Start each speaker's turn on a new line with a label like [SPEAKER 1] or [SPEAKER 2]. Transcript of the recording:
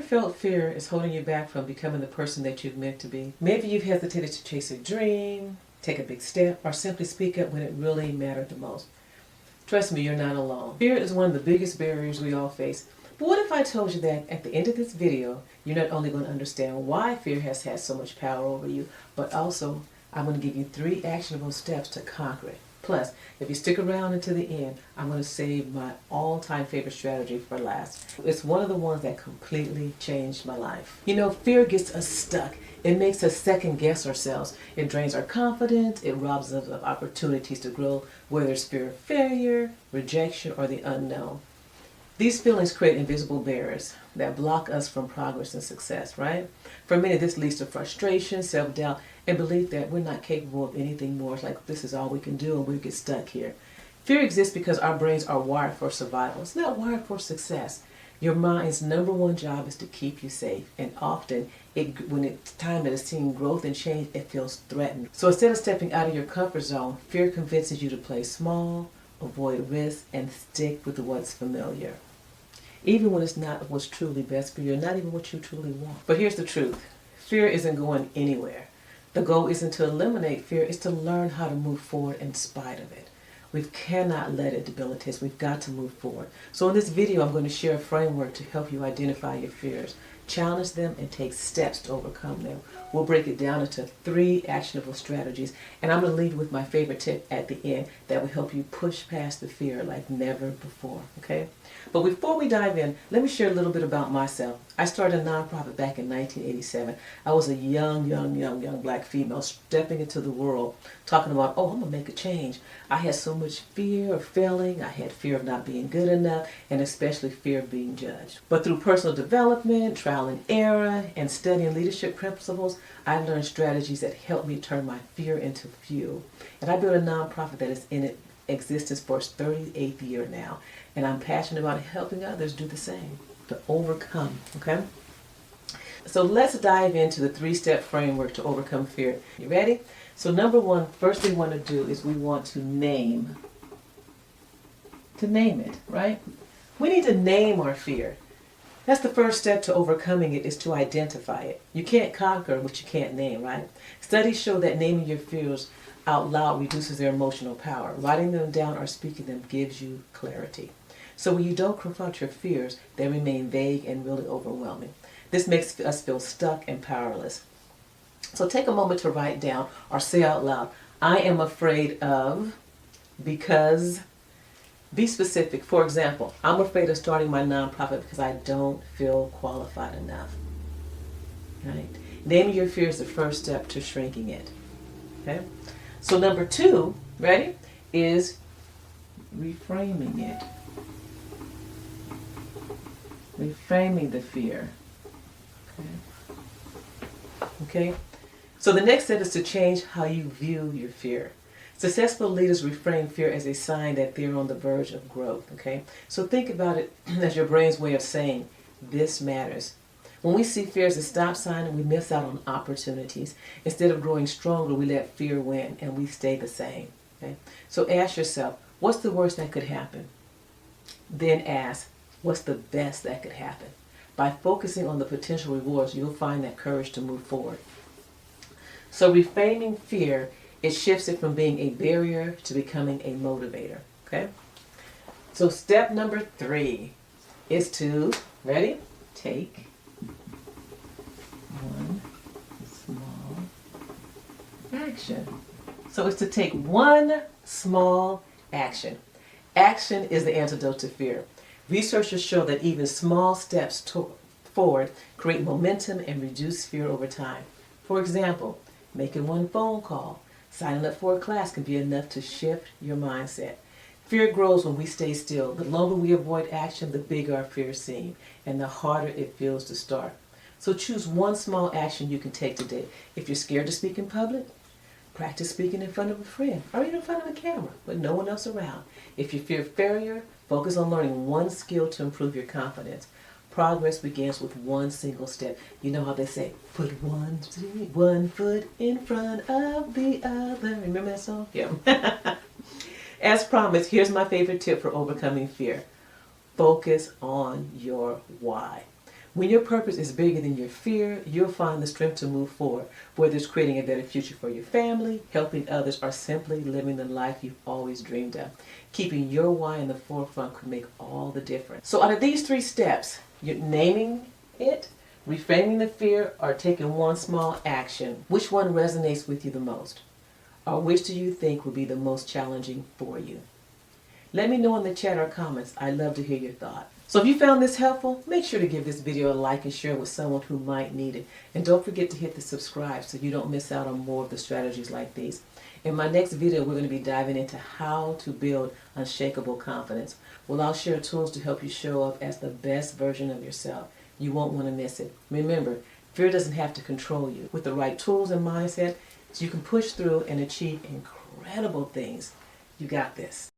[SPEAKER 1] felt fear is holding you back from becoming the person that you've meant to be? Maybe you've hesitated to chase a dream, take a big step, or simply speak up when it really mattered the most. Trust me, you're not alone. Fear is one of the biggest barriers we all face. But what if I told you that at the end of this video, you're not only going to understand why fear has had so much power over you, but also I'm going to give you 3 actionable steps to conquer it. Plus, if you stick around until the end, I'm going to save my all-time favorite strategy for last. It's one of the ones that completely changed my life. You know, fear gets us stuck. It makes us second guess ourselves. It drains our confidence. It robs us of opportunities to grow, whether it's fear of failure, rejection, or the unknown. These feelings create invisible barriers that block us from progress and success, right? For many, this leads to frustration, self-doubt, and belief that we're not capable of anything more. It's like this is all we can do and we get stuck here. Fear exists because our brains are wired for survival. It's not wired for success. Your mind's number one job is to keep you safe, and often when it's time that it's seeing growth and change, it feels threatened. So instead of stepping out of your comfort zone, fear convinces you to play small, avoid risk, and stick with what's familiar. Even when it's not what's truly best for you, not even what you truly want. But here's the truth. Fear isn't going anywhere. The goal isn't to eliminate fear, it's to learn how to move forward in spite of it. We cannot let it debilitate us. We've got to move forward. So in this video, I'm going to share a framework to help you identify your fears, challenge them, and take steps to overcome them. We'll break it down into 3 actionable strategies, and I'm going to leave you with my favorite tip at the end that will help you push past the fear like never before, okay? But before we dive in, let me share a little bit about myself. I started a nonprofit back in 1987. I was a young black female stepping into the world, talking about, oh, I'm going to make a change. I had so much fear of failing. I had fear of not being good enough, and especially fear of being judged. But through personal development, trial and error, and studying leadership principles, I learned strategies that helped me turn my fear into fuel. And I built a nonprofit that is in existence for its 38th year now. And I'm passionate about helping others do the same, to overcome, okay? So let's dive into the 3-step framework to overcome fear. You ready? So number 1, first thing we want to do is we want to name it, right? We need to name our fear. That's the first step to overcoming it, is to identify it. You can't conquer what you can't name, right? Studies show that naming your fears out loud reduces their emotional power. Writing them down or speaking them gives you clarity. So when you don't confront your fears, they remain vague and really overwhelming. This makes us feel stuck and powerless. So take a moment to write down or say out loud, I am afraid of, because. Be specific. For example, I'm afraid of starting my nonprofit because I don't feel qualified enough. Right? Naming your fear is the first step to shrinking it. Okay? So number 2, ready, is reframing it. Reframing the fear. Okay? So the next step is to change how you view your fear. Successful leaders reframe fear as a sign that they're on the verge of growth, okay? So think about it as your brain's way of saying, this matters. When we see fear as a stop sign, we miss out on opportunities. Instead of growing stronger, we let fear win and we stay the same, okay? So ask yourself, what's the worst that could happen? Then ask, what's the best that could happen? By focusing on the potential rewards, you'll find that courage to move forward. So reframing fear, it shifts it from being a barrier to becoming a motivator, okay? So step number 3 is to, ready? Take one small action. So it's to take one small action. Action is the antidote to fear. Researchers show that even small steps forward create momentum and reduce fear over time. For example, making one phone call, signing up for a class can be enough to shift your mindset. Fear grows when we stay still. The longer we avoid action, the bigger our fears seem, and the harder it feels to start. So choose one small action you can take today. If you're scared to speak in public, practice speaking in front of a friend, or even in front of a camera, with no one else around. If you fear failure, focus on learning one skill to improve your confidence. Progress begins with one single step. You know how they say, put one foot in front of the other. Remember that song? Yeah. As promised, here's my favorite tip for overcoming fear. Focus on your why. When your purpose is bigger than your fear, you'll find the strength to move forward, whether it's creating a better future for your family, helping others, or simply living the life you've always dreamed of. Keeping your why in the forefront could make all the difference. So out of these 3 steps, you're naming it, reframing the fear, or taking one small action, which one resonates with you the most? Or which do you think will be the most challenging for you? Let me know in the chat or comments. I'd love to hear your thoughts. So if you found this helpful, make sure to give this video a like and share it with someone who might need it. And don't forget to hit the subscribe so you don't miss out on more of the strategies like these. In my next video, we're going to be diving into how to build unshakable confidence. Well, I'll share tools to help you show up as the best version of yourself. You won't want to miss it. Remember, fear doesn't have to control you. With the right tools and mindset, you can push through and achieve incredible things. You got this.